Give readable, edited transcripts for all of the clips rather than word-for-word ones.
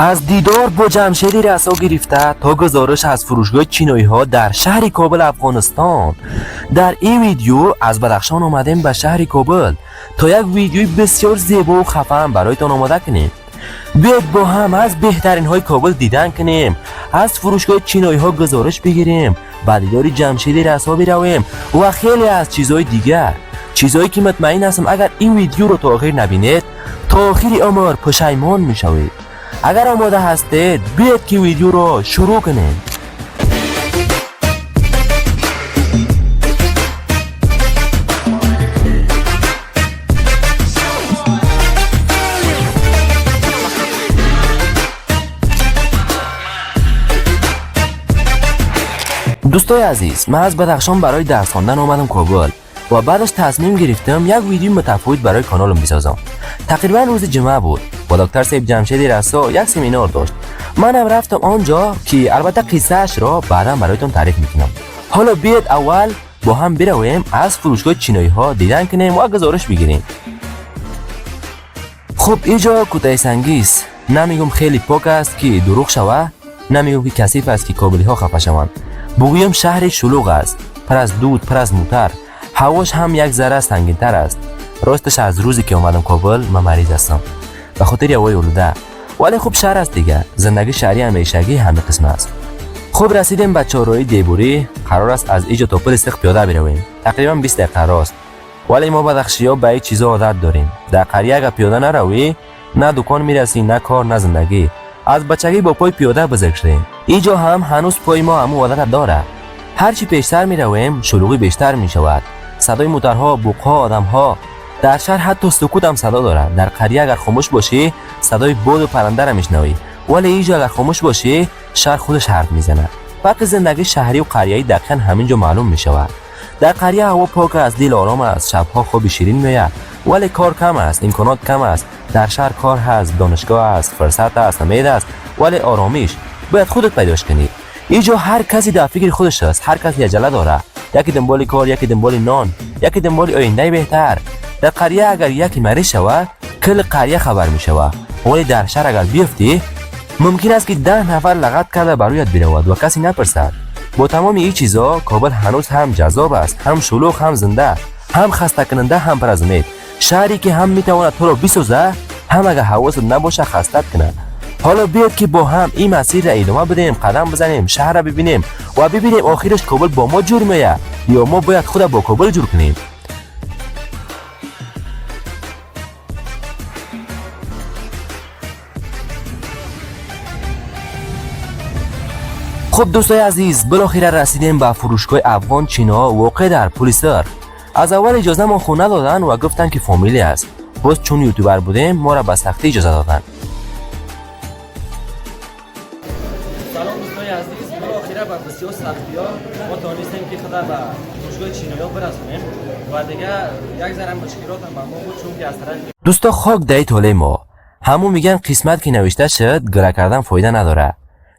از دیدار با جمشید رسا گرفته تا گزارش از فروشگاه چینایی ها در شهر کابل افغانستان. در این ویدیو از بدخشان آمدیم به شهر کابل تا یک ویدیوی بسیار زیبا و خفن برایتان آماده کنیم. بیاید با هم از بهترین های کابل دیدن کنیم، از فروشگاه چینایی ها گزارش بگیریم، به دیدار جمشید رسا برویم و خیلی از چیزهای دیگر، چیزهایی که مطمئن هستم اگر این ویدیو رو تا آخر نبینید تا آخر عمر پشیمان میشوید. اگر آماده هستید بیاید که ویدیو رو شروع کنیم. دوستای عزیز، من از بدخشان برای درس خواندن آمدم کابل و بعدش تصمیم گرفتم یک ویدیو متفاوت برای کانالم بسازم. تقریبا روز جمعه بود و دکتر صاحب جمشید رسا یک سمینار داشت. منم رفتم آنجا که البته قصه‌اش را بعدا برایتون تعریف میکنم. حالا بیاید اول با هم برویم از فروشگاه چینایی ها دیدن کنیم و گزارش بگیریم. خب اینجا کوتاه سنگیست، نمیگم خیلی پاک است که دروغ شوه، نمیگم که کثیف است که کابلی ها خفه شوند. بگویم شهر شلوغ است، پر از دود، پر از موتر، هواش هم یک ذره سنگین‌تر است. راستش از روزی که اومدم کابل من مریض هستم به خاطر هوای آلوده، ولی خوب شهر است دیگه، زندگی شهری همیشگی همه قسم است. خوب رسیدیم به چهارراهی دیبوری، قرار است از اینجا تا پل استخ پیاده برویم. تقریبا 20 دقیقه راست، ولی ما بدخشی‌ها به این چیزا عادت داریم. در قریه اگر پیاده نروی نه دکان میرسی نه کار نه زندگی. از بچگی با پای پیاده بزرگ شدیم. اینجا هم هنوز پای ما همو عادت داره. هرچی پیشتر میرویم شلوغی بیشتر میشود، صدای موترها، بوقها، آدمها. در شهر حتی سکوت هم صدا داره. در قریه اگر خاموش باشی صدای باد و پرنده را میشنوی، ولی اینجا اگر خاموش باشی شهر خودش حرف میزنه. فرق زندگی شهری و قریه‌ای دقیقاً همینجا معلوم میشود. در قریه هوا پاک از دل آرام است، شبها خواب شیرین میآید، ولی کار کم است، امکانات کم است. در شهر کار هست، دانشگاه است، فرصت است، امید است، ولی آرامیش باید خودت پیداش کنی. اینجا هر کسی در فکر خودش است، هر کسی عجله داره، یکی دنبال کار، یکی دنبال نان، یکی دنبال آینده بهتر. در قریه اگر یکی مریض شود کل قریه خبر می شود، ولی در شهر اگر بیفتی ممکن است که 10 نفر لغت کرده برایت برود و کسی نپرسد. با تمام این چیزا کابل هنوز هم جذاب است، هم شلوغ، هم زنده، هم خسته کننده، هم پر از امید. شهری که هم میتواند تو را بسازه، هم اگر حواست نباشه خستت کنه. حالا بیاید که با هم این مسیر را ادامه بدیم، قدم بزنیم، شهر را ببینیم و ببینیم آخرش کابل با ما جور میاد یا ما باید خود با کابل جور کنیم. خب دوستای عزیز، بالاخره رسیدیم به فروشگاه افغان چینا واقع در پلیسر. از اول اجازه ما خونه دادن و گفتن که فامیلی است. باز چون یوتیوبر بودیم ما را به سختی اجازه دادن. سلام دوستای عزیز، بالاخره با بسیار سختی‌ها ما تونستیم که خود به فروشگاه چینایی برسونیم و دیگه یک ذره مشکلات هم با ما بود، چون که از طرف دوستا خاک دای توله ما. همون میگن قسمت که نوشته شد گله کردن فایده نداره.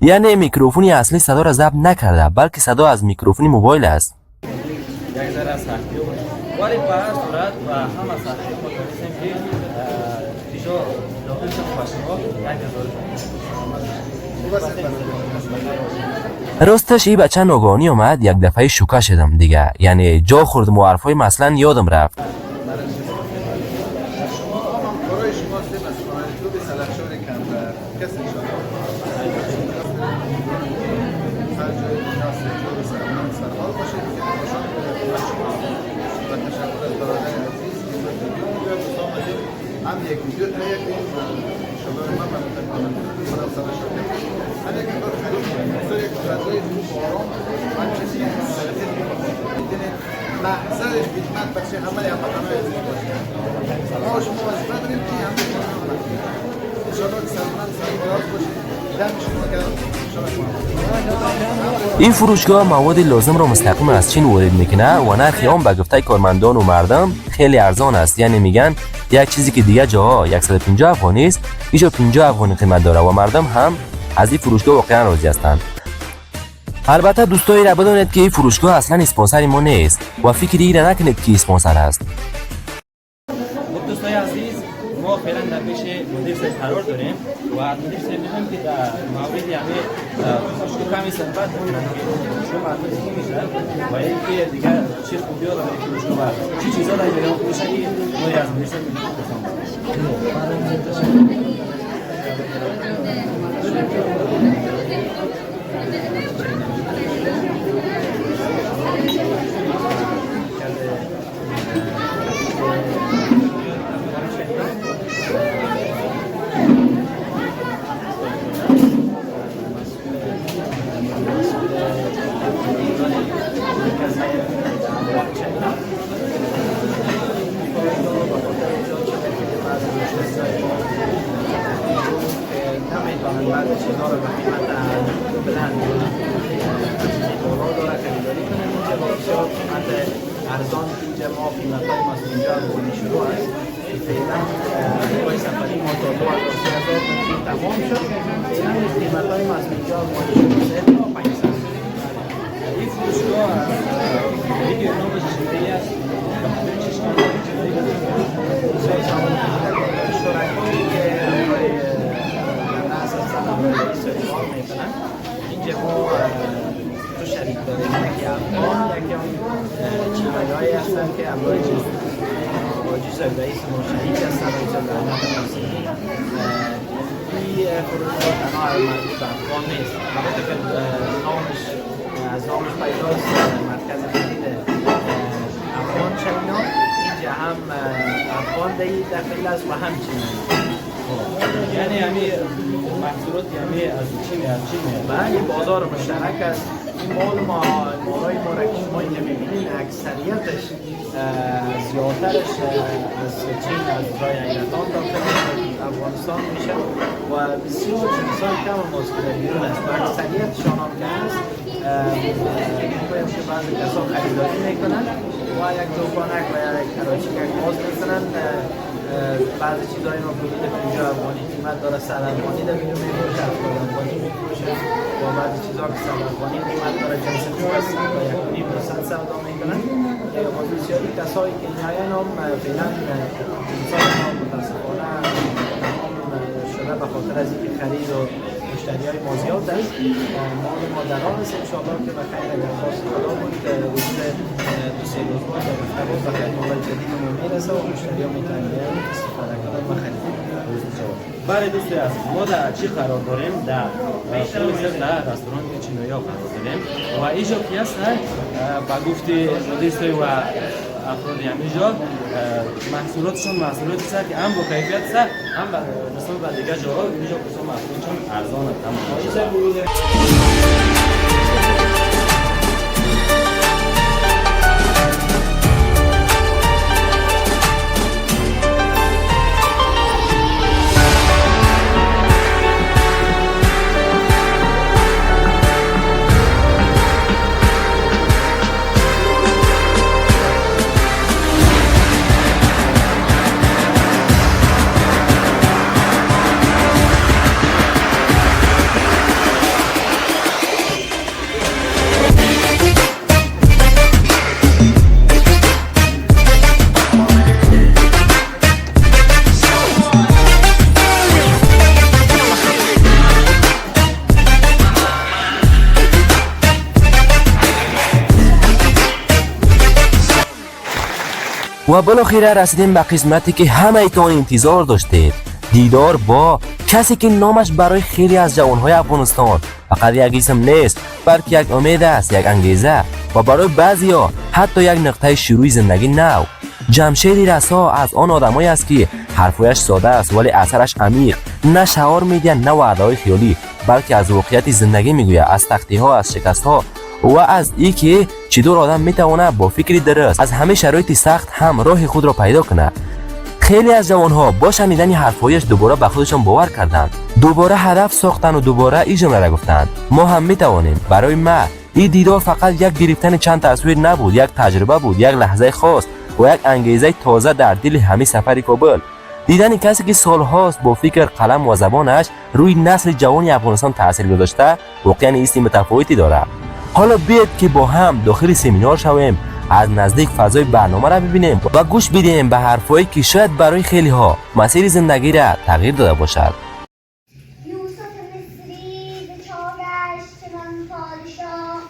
یعنی میکروفونی اصلی صدا را ضبط نکرده، بلکه صدا از میکروفون موبایل است. یک ذره سختی بود، ولی به هر صورت و همه سختی ما تونستیم که اینجا داخل شدیم باشیم یک گزارش. راستش این بچه ناگهانی اومد، یک دفعه شوکه شدم دیگه، یعنی جا خوردم و حرفای مثلا یادم رفت. هم یک ویدیو تهیه کنیم و شما من منم سرش کنیم. اگر که دار خرید یک فضای آرام و چیزی میتونه محضرش خدمت بخش همه هموطنان عزیز باشه. ما شما وظیفه داریم که همه ان شاءالله سلامت سلامت باشید. دم شما گرم. این فروشگاه مواد لازم را مستقیم از چین وارد میکنه و نرخ آن به گفته کارمندان و مردم خیلی ارزان است. یعنی میگن یک چیزی که دیگه جاها 150 افغانی است اینجا 50 افغانی قیمت داره و مردم هم از این فروشگاه واقعا راضی هستند. البته دوستایی را بدونید که این فروشگاه اصلا اسپانسر ما نیست و فکر این را نکنید که اسپانسر است. دوستای عزیز، ما فعلا در پیش مدیر قرار داریم و حتما سعی که در مورد همه مشکل کمی صحبت کنیم که مشکل مردم چی میشه و اینکه دیگه چه خوبی‌ها داره که مشکل و چه چیزا در جریان باشه که ما از میشن ارزان اینجا ما قیمت‌های ما از اینجا افغانی شروع است که فعلا برای سفری ما تا 23,000 تمام شد. فعلا قیمت‌های ما از اینجا افغانی شروع است تا 500. این فروشگاه ویدیو نامش چیزی است اشتراکایی که برای ناس از سلام استفاده می‌کنن اینجا ما دو شریک داریم، یکی افغان یکی هم چینایی‌هایی هستند که همراه حاجی صاحب رئیس ما شریک هستند رئیس لعنت موسیقی. این فروشگاه تنها مربوط به افغان نیست، البته که نامش از نامش پیداست مرکز خرید افغان چینی. اینجا هم افغان داخل است و هم چینی. یعنی همین محصولات همین از چین این بازار مشترک است. این مالای ما را که شما اینجا می‌بینید اکثریتش زیادترش از چین از رای ایران داخل افغانستان میشه و بسیار چیزهای کم ماست که در بیرون است و اکثریتشان هم که هست میگویم که بعضی کسا خریداری میکنن و یک دوکانک و یک کراچیک باز میکنن. بعضی چیزهای ما بودید که اینجا افغانی قیمت داره 100 افغانی در بیرون میفروشه، 70 افغانی میفروشه و بعضی چیزها که 100 افغانی قیمت داره جنس خوب است و 1.5% سودا میکنن. و بسیاری کسایی که میاین هم فعلا انسان ما متاسفانه تمام شده به خاطر از اینکه خرید و مشتریای ما زیاد است. مال ما در حال است انشاءالله که بخیر اگر خواست خدا بود حدود 2-3 روز بعد در روز بخیر مال جدید ما میرسه و مشتری‌ها میتونن استفاده کنن و خرید. برای دوستی از ما در چی قرار داریم؟ در رستوران چینویا قرار داریم و اینجا که هست با گفتی مدیرسای و افرادی همینجا محصولاتشون محصولاتی است که هم با کیفیت است هم نسبت به دیگر جاها اینجا کسا محصولاتشون ارزان است. و بالاخره رسیدیم به قسمتی که همه ایتان انتظار داشتید، دیدار با کسی که نامش برای خیلی از جوانهای افغانستان فقط یک اسم نیست بلکه یک امید است، یک انگیزه و برای بعضیا حتی یک نقطه شروع زندگی نو. جمشید رسا از آن آدمایی است که حرفایش ساده است ولی اثرش عمیق، نه شعار میگه نه وعده‌های خیالی بلکه از واقعیت زندگی میگوید، از سختی ها، از شکست ها و از اینکه چطور آدم میتونه با فکری درست از همه شرایط سخت هم راه خود را پیدا کنه. خیلی از جوانها با شنیدن حرفایش دوباره به خودشان باور کردند، دوباره هدف ساختن و دوباره این جمله را گفتند: ما هم میتوانیم. برای ما این دیدار فقط یک گرفتن چند تصویر نبود، یک تجربه بود، یک لحظه خاص و یک انگیزه تازه در دل همه سفر کابل. دیدن کسی که سالهاست با فکر، قلم و زبانش روی نسل جوان افغانستان تاثیر گذاشته واقعا ایستی متفاوتی داره. حالا بیاید که با هم داخل سمینار شویم از نزدیک فضای برنامه را ببینیم و گوش بدیم به حرفایی که شاید برای خیلی ها مسیر زندگی را تغییر داده باشد. یوسف مصری به چارش چنان پادشاه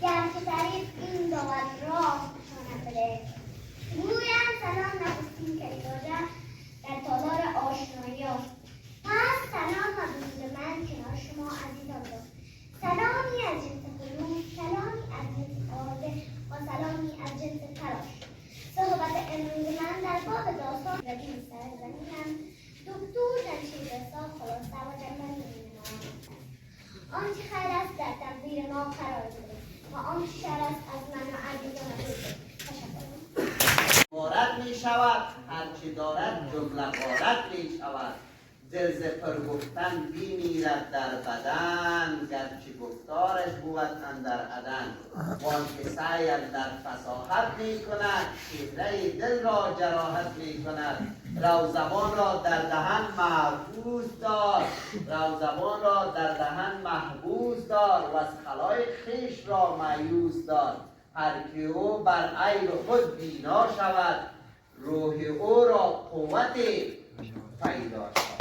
گرچه طریق این دارد راه نشاند بده گویم سلام نخستین کلیداده در تالار آشنایی ها پس سلام و دوست من کنار شما عزیزان را سلامی از جنس قلوب سلامی از جنس آرده و سلامی از جنس تلاش صحبت امروز من در باب داستان ردیم سرزمینم دکتر جمشید رسا خلاصه و جنبن آنچه خیر است در تقدیر ما قرار گرفت و آنچه شر است از من و عزیزان بگذر. تشکر. غارت می شود هرچی دارد جمله غارت می شود دل ز پر گفتن بیمیرد در بدن گرچه گفتارش بود اندر عدن وانکه سعی در فصاحت می کند چهره دل را جراحت می کند رو زبان را در دهن محفوظ دار رو زبان را در دهن محفوظ دار و از خلایق خویش را مایوس دار هر که او بر عیب خود بینا شود روح او را قوت پیدا شود.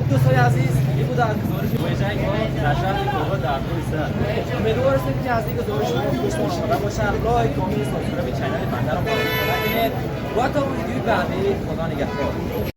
دوستای عزیز این بود از گزارش ویژه ما در شهر کوبا در روسیه. امیدوار هستیم که از این گزارش خوش مشاهده باشن. لایک کامنت سابسکرایب کانال بنده را کنید و تا ویدیوی بعدی خدا نگهدار.